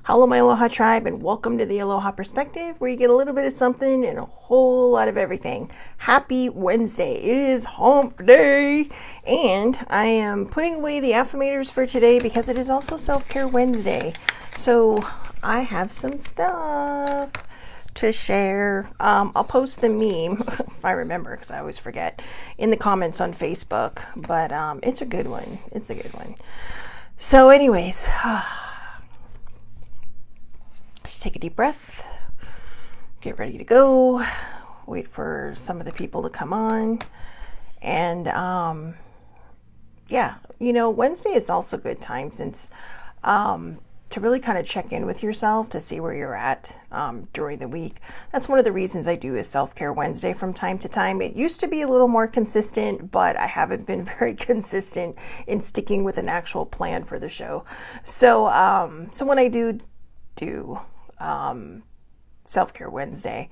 Hello, my Aloha tribe, and welcome to the Aloha Perspective, where you get a little bit of something and a whole lot of everything. Happy Wednesday. It is hump day, and I am putting away the affirmators for today because it is also Self-Care Wednesday. So I have some stuff to share. I'll post the meme, if I remember, because I always forget, in the comments on Facebook, but it's a good one. It's a good one. So anyways, just take a deep breath, get ready to go, wait for some of the people to come on. And Wednesday is also a good time since to really kind of check in with yourself to see where you're at during the week. That's one of the reasons I do a Self-Care Wednesday from time to time. It used to be a little more consistent, but I haven't been very consistent in sticking with an actual plan for the show. So when I do Self-Care Wednesday,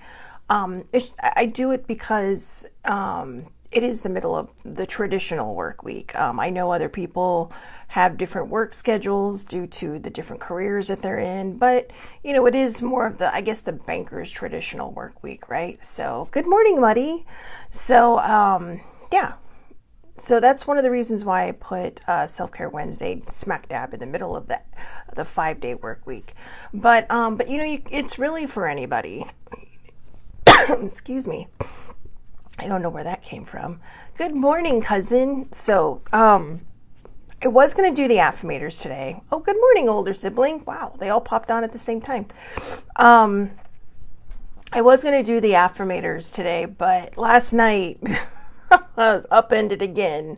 I do it because it is the middle of the traditional work week. I know other people have different work schedules due to the different careers that they're in, but it is more of the banker's traditional work week, right? So good morning, Muddy. So so that's one of the reasons why I put Self-Care Wednesday smack dab in the middle of the 5-day work week. But it's really for anybody. Excuse me. I don't know where that came from. Good morning, cousin. So, I was going to do the affirmators today. Oh, good morning, older sibling. Wow, they all popped on at the same time. I was going to do the affirmators today, but last night I was upended again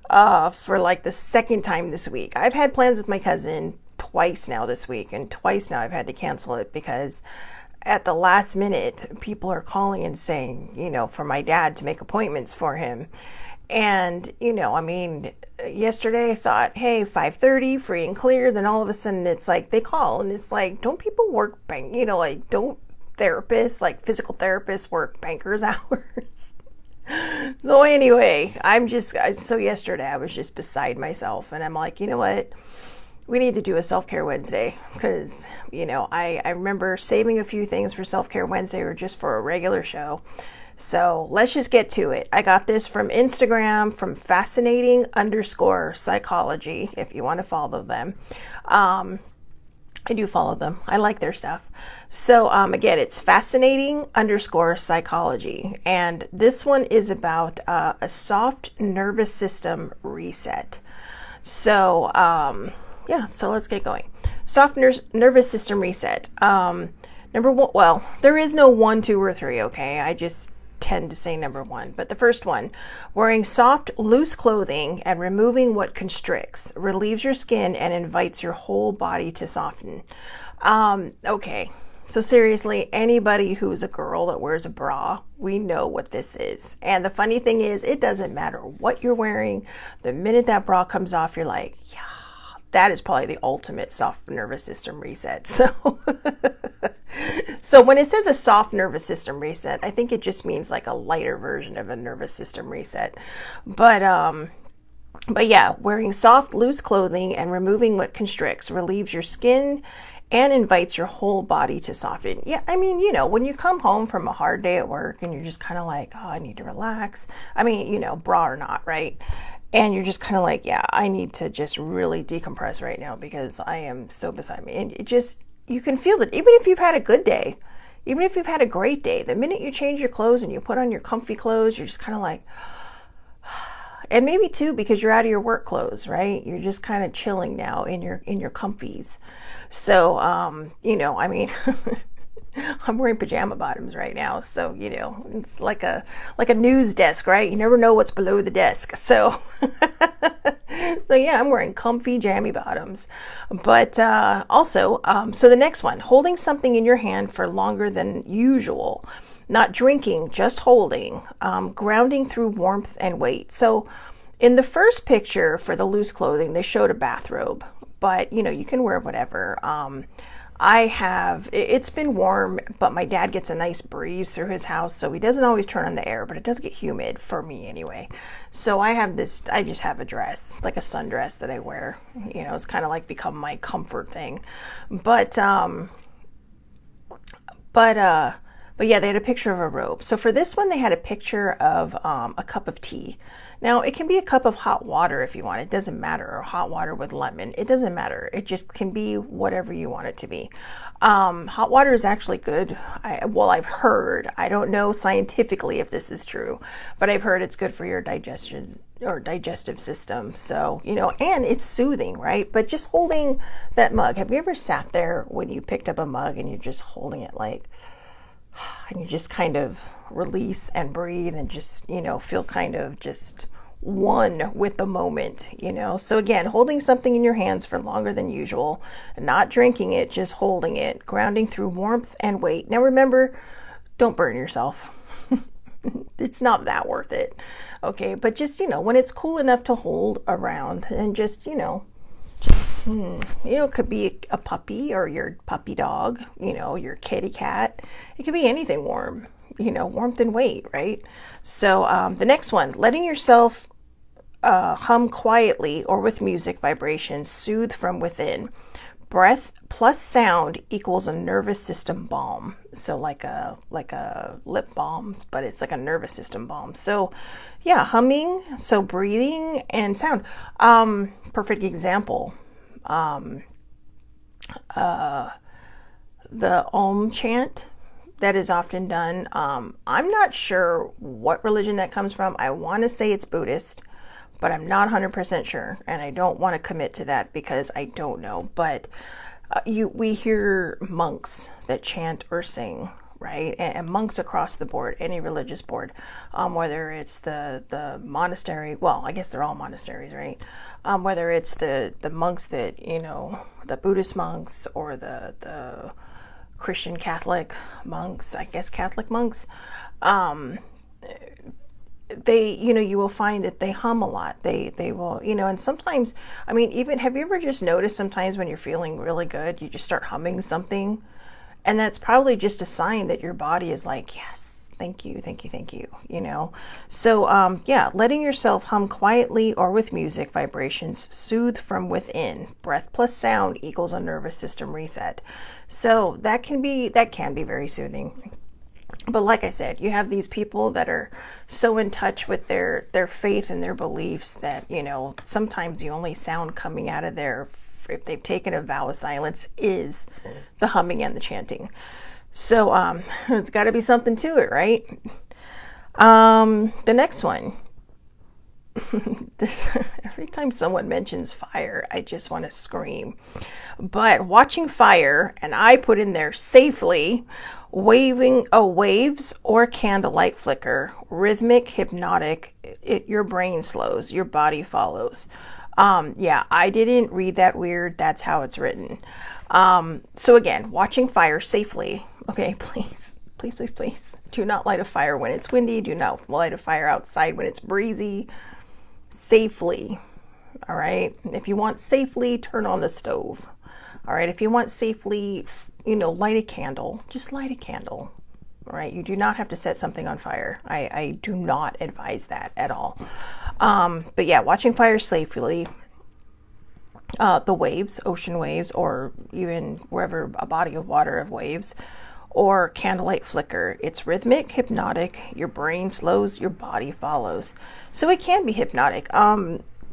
for like the second time this week. I've had plans with my cousin twice now this week, and twice now I've had to cancel it because at the last minute, people are calling and saying, for my dad to make appointments for him. And, yesterday I thought, hey, 5:30, free and clear. Then all of a sudden it's like they call and it's like, don't people work don't therapists, like physical therapists work banker's hours? So anyway, so yesterday I was just beside myself and I'm like, you know what? We need to do a Self-Care Wednesday because, I remember saving a few things for Self-Care Wednesday or just for a regular show. So let's just get to it. I got this from Instagram from fascinating_psychology, if you want to follow them. I do follow them. I like their stuff. So again, it's fascinating_psychology. And this one is about a soft nervous system reset. So so let's get going. Soft nervous system reset. Number one, well, there is no 1, 2, or 3, okay? I just tend to say number one. But the first one, wearing soft, loose clothing and removing what constricts, relieves your skin and invites your whole body to soften. Okay. So seriously, anybody who's a girl that wears a bra, we know what this is. And the funny thing is, it doesn't matter what you're wearing. The minute that bra comes off, you're like, yeah. That is probably the ultimate soft nervous system reset. So, so when it says a soft nervous system reset, I think it just means like a lighter version of a nervous system reset. But yeah, wearing soft, loose clothing and removing what constricts relieves your skin and invites your whole body to soften. Yeah, when you come home from a hard day at work and you're just kind of like, oh, I need to relax. Bra or not, right? And you're just kind of like, yeah, I need to just really decompress right now because I am so beside me. And you can feel that even if you've had a good day, even if you've had a great day, the minute you change your clothes and you put on your comfy clothes, you're just kind of like, and maybe too, because you're out of your work clothes, right? You're just kind of chilling now in your comfies. So, I'm wearing pajama bottoms right now, so it's like a news desk, right? You never know what's below the desk. So so yeah, I'm wearing comfy jammy bottoms. But also, so the next one, holding something in your hand for longer than usual, not drinking, just holding, grounding through warmth and weight. So in the first picture for the loose clothing, they showed a bathrobe, but you can wear whatever. It's been warm, but my dad gets a nice breeze through his house, so he doesn't always turn on the air, but it does get humid for me anyway. So I just have a dress, like a sundress that I wear. It's kind of like become my comfort thing. But, but, uh, but yeah, they had a picture of a robe. So for this one, they had a picture of a cup of tea. Now, it can be a cup of hot water if you want. It doesn't matter. Or hot water with lemon. It doesn't matter. It just can be whatever you want it to be. Hot water is actually good. I've heard. I don't know scientifically if this is true, but I've heard it's good for your digestion or digestive system. So, and it's soothing, right? But just holding that mug. Have you ever sat there when you picked up a mug and you're just holding it and you just kind of release and breathe and just, feel kind of just one with the moment, So again, holding something in your hands for longer than usual, not drinking it, just holding it, grounding through warmth and weight. Now remember, don't burn yourself. It's not that worth it. Okay, but just, when it's cool enough to hold around and just, it could be a puppy or your puppy dog, your kitty cat. It could be anything warm, warmth and weight, right? So the next one, letting yourself hum quietly or with music vibrations, soothe from within. Breath plus sound equals a nervous system balm. So like a lip balm, but it's like a nervous system balm. So yeah, humming, so breathing and sound. Perfect example. The Om chant that is often done. I'm not sure what religion that comes from. I want to say it's Buddhist, but I'm not 100% sure, and I don't want to commit to that because I don't know. But we hear monks that chant or sing, right? And monks across the board, any religious board, whether it's the monastery. Well, I guess they're all monasteries, right? Whether it's the monks that the Buddhist monks or the Christian Catholic monks, I guess Catholic monks. They, you will find that they hum a lot. They will, and sometimes, even, have you ever just noticed sometimes when you're feeling really good, you just start humming something, and that's probably just a sign that your body is like, yes, thank you, thank you, thank you, So, yeah, letting yourself hum quietly or with music vibrations, soothe from within. Breath plus sound equals a nervous system reset. So that can be very soothing. But like I said, you have these people that are so in touch with their faith and their beliefs that, sometimes the only sound coming out of there, if they've taken a vow of silence, is the humming and the chanting. So it's got to be something to it, right? The next one. Every time someone mentions fire, I just want to scream. But watching fire, and I put in there safely, waving waves or candlelight flicker, rhythmic, hypnotic, your brain slows, your body follows. Yeah, I didn't read that weird. That's how it's written. So again, watching fire safely. Okay, please, please, please, please. Do not light a fire when it's windy. Do not light a fire outside when it's breezy. Safely. All right. If you want safely, turn on the stove. All right. If you want safely, light a candle. Just light a candle. All right. You do not have to set something on fire. I do not advise that at all. But yeah, watching fire safely. The waves, ocean waves, or even wherever a body of water of waves, or candlelight flicker. It's rhythmic, hypnotic. Your brain slows, your body follows. So it can be hypnotic.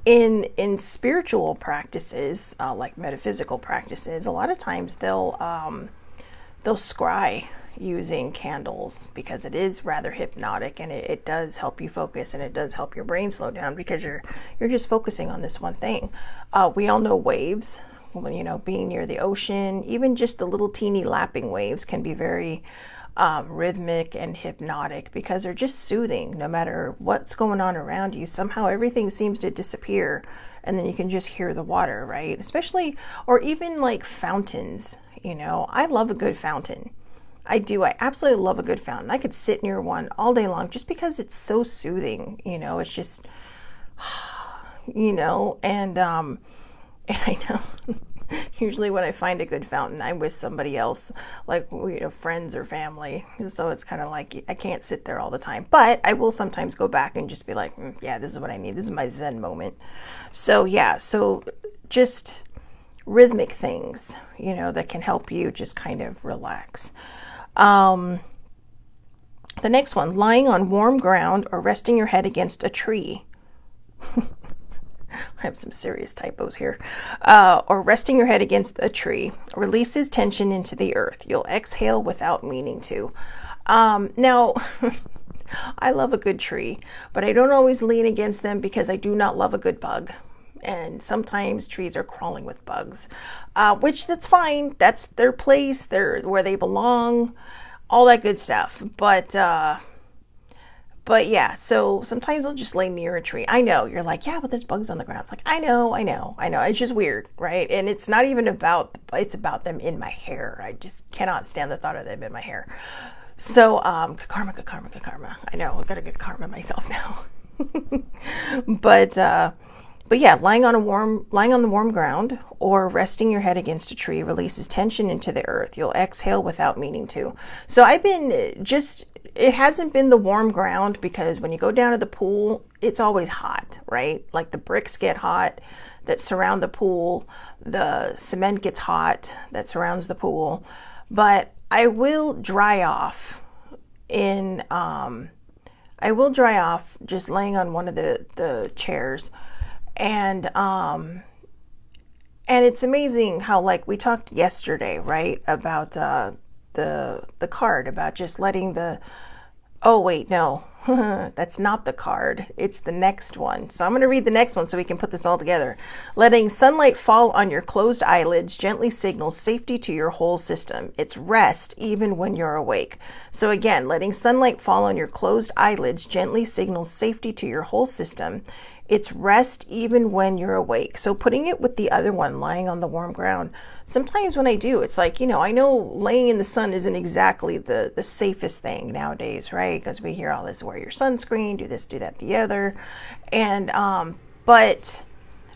In spiritual practices, like metaphysical practices, a lot of times they'll scry using candles because it is rather hypnotic, and it does help you focus, and it does help your brain slow down because you're just focusing on this one thing. We all know waves. Being near the ocean, even just the little teeny lapping waves can be very rhythmic and hypnotic because they're just soothing. No matter what's going on around you, somehow everything seems to disappear, and then you can just hear the water, right? Especially, or even like fountains. I love a good fountain. I do. I absolutely love a good fountain. I could sit near one all day long just because it's so soothing. It's just, and I know Usually when I find a good fountain, I'm with somebody else, like, friends or family. So it's kind of like I can't sit there all the time. But I will sometimes go back and just be like, yeah, this is what I need. This is my Zen moment. So yeah, so just rhythmic things, that can help you just kind of relax. The next one, lying on warm ground or resting your head against a tree. I have some serious typos here. Or resting your head against a tree releases tension into the earth. You'll exhale without meaning to. Now, I love a good tree, but I don't always lean against them because I do not love a good bug. And sometimes trees are crawling with bugs, which that's fine. That's their place. They're where they belong, all that good stuff. But yeah, so sometimes I'll just lay near a tree. I know you're like, yeah, but there's bugs on the ground. It's like, I know. It's just weird, right? And it's not even it's about them in my hair. I just cannot stand the thought of them in my hair. So, karma. I know, I've got a good karma myself now. But yeah, lying on the warm ground or resting your head against a tree releases tension into the earth. You'll exhale without meaning to. So it hasn't been the warm ground because when you go down to the pool, it's always hot, right? Like the bricks get hot that surround the pool. The cement gets hot that surrounds the pool. But I will dry off just laying on one of the chairs. And it's amazing how, like, we talked yesterday, right, about the card, about just letting oh wait, no, that's not the card. It's the next one. So I'm going to read the next one so we can put this all together. Letting sunlight fall on your closed eyelids gently signals safety to your whole system. It's rest even when you're awake. So again, letting sunlight fall on your closed eyelids gently signals safety to your whole system. It's rest even when you're awake. So putting it with the other one, lying on the warm ground, sometimes when I do, it's like, I know laying in the sun isn't exactly the safest thing nowadays, right? Because we hear all this, wear your sunscreen, do this, do that, the other. And, but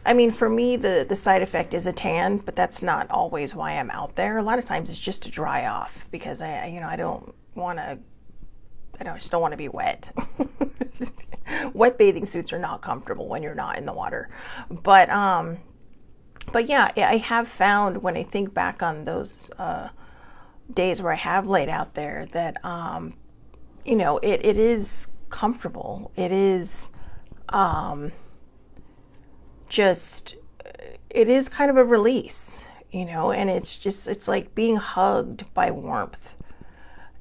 I mean, for me, the side effect is a tan, but that's not always why I'm out there. A lot of times it's just to dry off because I just don't want to be wet. Wet bathing suits are not comfortable when you're not in the water. But yeah, I have found when I think back on those days where I have laid out there that, it is comfortable. It is it is kind of a release, and it's like being hugged by warmth.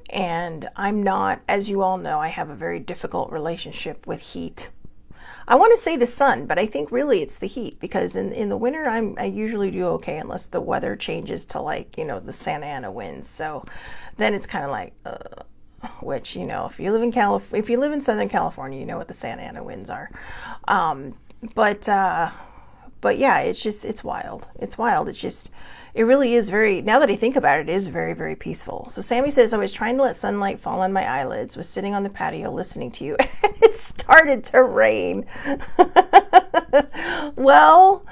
And I'm not, as you all know, I have a very difficult relationship with heat. I want to say the sun, but I think really it's the heat because in the winter I usually do okay unless the weather changes to the Santa Ana winds. So then it's kind of like, which if you live in Southern California, you know what the Santa Ana winds are. But yeah, it's wild. It's wild. It really is now that I think about it, it is very, very peaceful. So Sammy says, I was trying to let sunlight fall on my eyelids, was sitting on the patio listening to you, and it started to rain. Well,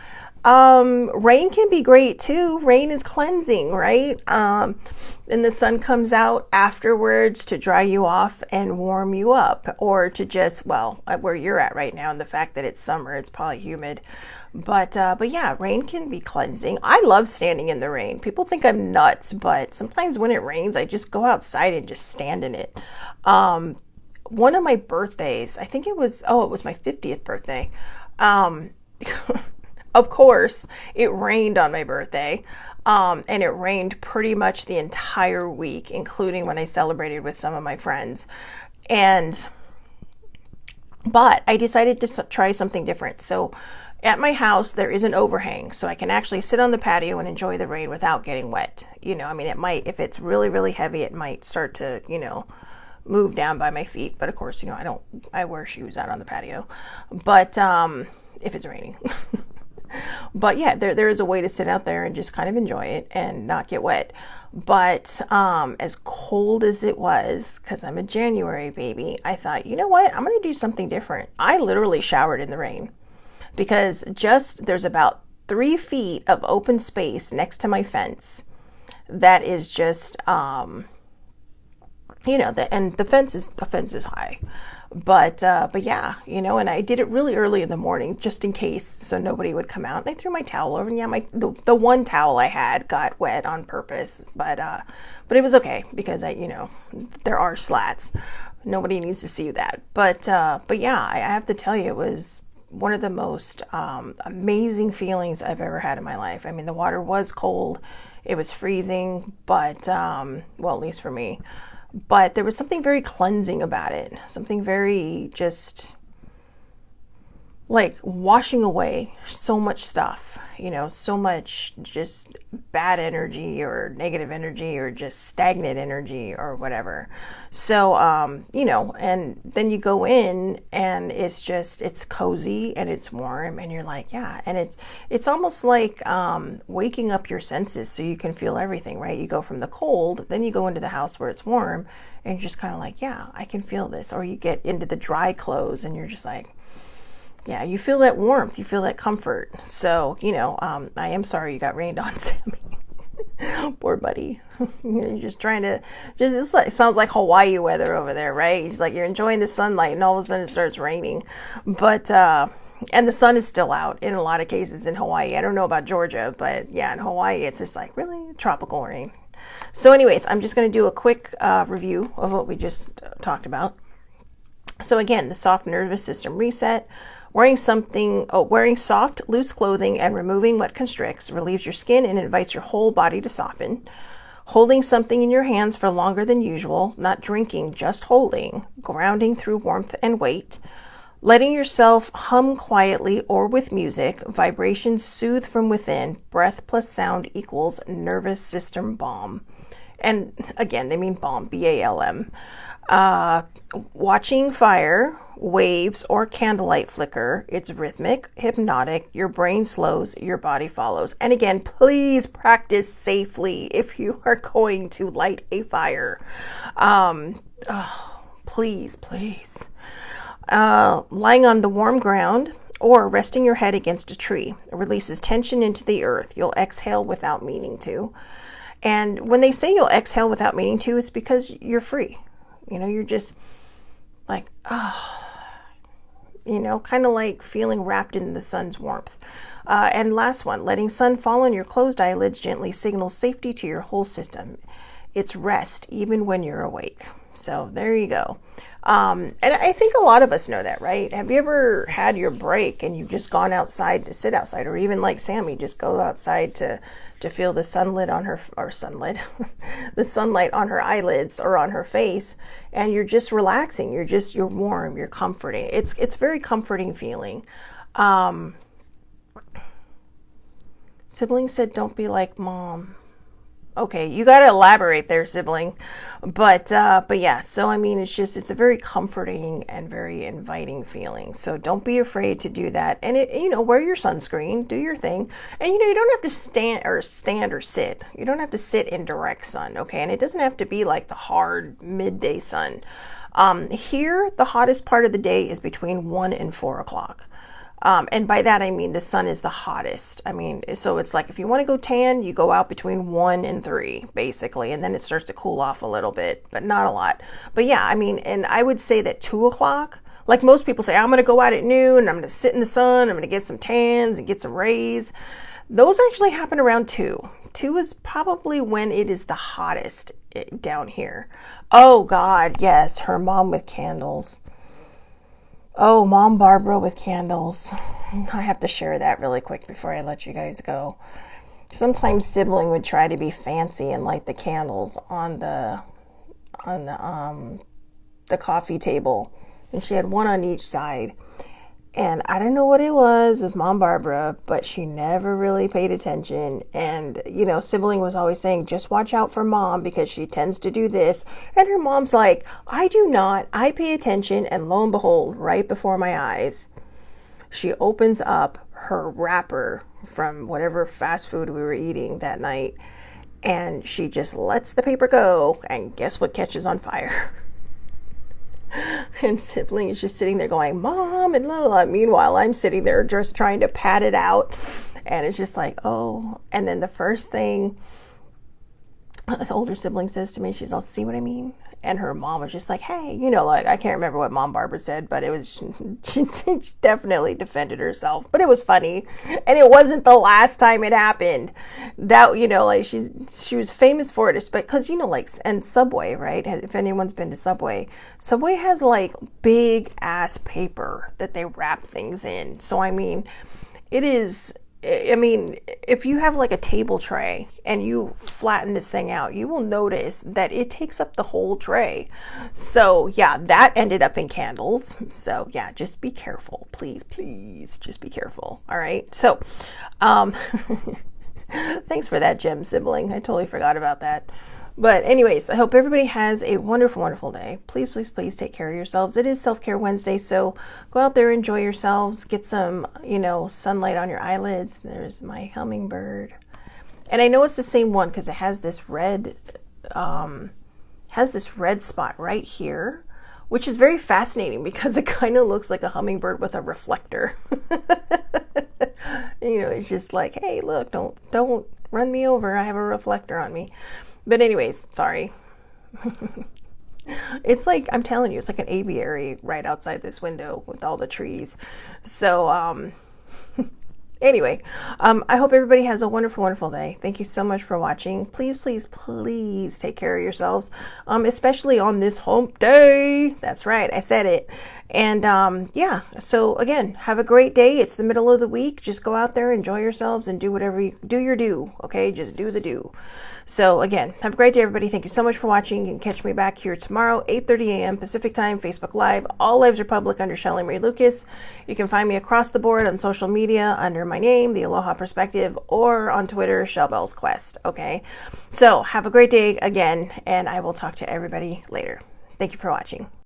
rain can be great too. Rain is cleansing, right? And the sun comes out afterwards to dry you off and warm you up, or to just, where you're at right now, and the fact that it's summer, it's probably humid. But yeah, rain can be cleansing. I love standing in the rain. People think I'm nuts, but sometimes when it rains, I just go outside and just stand in it. One of my birthdays, I think it was my 50th birthday. Of course, it rained on my birthday. And it rained pretty much the entire week, including when I celebrated with some of my friends. But I decided to try something different. So at my house, there is an overhang, so I can actually sit on the patio and enjoy the rain without getting wet. It might, if it's really, really heavy, it might start to, move down by my feet. But of course, I wear shoes out on the patio. But if it's raining. But yeah, there is a way to sit out there and just kind of enjoy it and not get wet. But as cold as it was, because I'm a January baby, I thought, you know what? I'm going to do something different. I literally showered in the rain. Because there's about 3 feet of open space next to my fence that is just, and the fence is high, but yeah, and I did it really early in the morning just in case, so nobody would come out. And I threw my towel over, and yeah, the one towel I had got wet on purpose, but it was okay because there are slats. Nobody needs to see that, but yeah, I have to tell you, it was one of the most amazing feelings I've ever had in my life. I mean, the water was cold, it was freezing, but well, at least for me. But there was something very cleansing about it. Something very just like washing away so much stuff, so much just bad energy or negative energy or just stagnant energy or whatever. So, and then you go in and it's cozy and it's warm and you're like, yeah. And it's almost like waking up your senses so you can feel everything, right? You go from the cold, then you go into the house where it's warm and you're just kind of like, yeah, I can feel this. Or you get into the dry clothes and you're just like, yeah, you feel that warmth, you feel that comfort. So, I am sorry you got rained on, Sammy. Poor buddy. You're just trying to, it sounds like Hawaii weather over there, right? It's like you're enjoying the sunlight and all of a sudden it starts raining. But, and the sun is still out in a lot of cases in Hawaii. I don't know about Georgia, but yeah, in Hawaii, it's just like really tropical rain. So anyways, I'm just going to do a quick review of what we just talked about. So again, the soft nervous system reset. Wearing soft, loose clothing and removing what constricts relieves your skin and invites your whole body to soften. Holding something in your hands for longer than usual, not drinking, just holding, grounding through warmth and weight. Letting yourself hum quietly or with music, vibrations soothe from within, breath plus sound equals nervous system balm. And again, they mean balm, B-A-L-M. Watching fire, waves, or candlelight flicker. It's rhythmic, hypnotic, your brain slows, your body follows. And again, please practice safely if you are going to light a fire. Please. Lying on the warm ground or resting your head against a tree. It releases tension into the earth. You'll exhale without meaning to. And when they say you'll exhale without meaning to, it's because you're free. You're just like, kind of like feeling wrapped in the sun's warmth. And last one, letting sun fall on your closed eyelids gently signals safety to your whole system. It's rest, even when you're awake. So there you go. And I think a lot of us know that, right? Have you ever had your break and you've just gone outside to sit outside, or even like Sammy, just go outside to feel the sunlight on her, the sunlight on her eyelids or on her face, and you're just relaxing. You're warm, you're comforting. It's very comforting feeling. Sibling said, don't be like mom. Okay, you got to elaborate there, sibling. But yeah, so I mean, it's a very comforting and very inviting feeling. So don't be afraid to do that. And wear your sunscreen, do your thing. And you don't have to stand or sit. You don't have to sit in direct sun, okay? And it doesn't have to be like the hard midday sun. Here, the hottest part of the day is between 1 and 4 o'clock. And by that, I mean the sun is the hottest. I mean, so it's like if you want to go tan, you go out between 1 and 3, basically, and then it starts to cool off a little bit, but not a lot. But yeah, I mean, and I would say that 2 o'clock, like most people say, I'm going to go out at noon, and I'm going to sit in the sun, I'm going to get some tans and get some rays. Those actually happen around 2. 2 is probably when it is the hottest down here. Oh, God, yes, her mom with candles. Oh, Mom Barbara with candles. I have to share that really quick before I let you guys go. Sometimes sibling would try to be fancy and light the candles on the coffee table, and she had one on each side. And I don't know what it was with Mom Barbara, but she never really paid attention. And, sibling was always saying, just watch out for mom because she tends to do this. And her mom's like, I do not. I pay attention. And lo and behold, right before my eyes, she opens up her wrapper from whatever fast food we were eating that night. And she just lets the paper go. And guess what catches on fire? And sibling is just sitting there going, Mom, and la la. Meanwhile, I'm sitting there just trying to pat it out. And it's just like, oh. And then the first thing an older sibling says to me, she's all, see what I mean? And her mom was just like, hey, you know, like, I can't remember what Mom Barbara said, but it was, she definitely defended herself. But it was funny. And it wasn't the last time it happened. That, you know, like, she was famous for it, because, you know, like, and Subway, right? If anyone's been to Subway, Subway has, like, big ass paper that they wrap things in. So, I mean, it is, I mean, if you have like a table tray and you flatten this thing out, you will notice that it takes up the whole tray. So yeah, that ended up in candles. So yeah, just be careful, please, please, just be careful. All right. So, thanks for that, Gem sibling. I totally forgot about that. But anyways, I hope everybody has a wonderful, wonderful day. Please, please, please take care of yourselves. It is Self-Care Wednesday, so go out there, enjoy yourselves, get some, you know, sunlight on your eyelids. There's my hummingbird. And I know it's the same one because it has this red spot right here, which is very fascinating because it kind of looks like a hummingbird with a reflector. You know, it's just like, hey, look, don't run me over. I have a reflector on me. But anyways, sorry. It's like, I'm telling you, it's like an aviary right outside this window with all the trees. So, anyway, I hope everybody has a wonderful, wonderful day. Thank you so much for watching. Please, please, please take care of yourselves, especially on this hump day. That's right, I said it. And yeah, so again, have a great day. It's the middle of the week. Just go out there, enjoy yourselves, and do whatever you do your do. Okay, just do the do. So again, have a great day, everybody. Thank you so much for watching. You can catch me back here tomorrow, 8:30 a.m. Pacific time, Facebook Live. All lives are public under Shelly Marie Lucas. You can find me across the board on social media under my name, the Aloha Perspective, or on Twitter, Shellbell's Quest. Okay, so have a great day again, and I will talk to everybody later. Thank you for watching.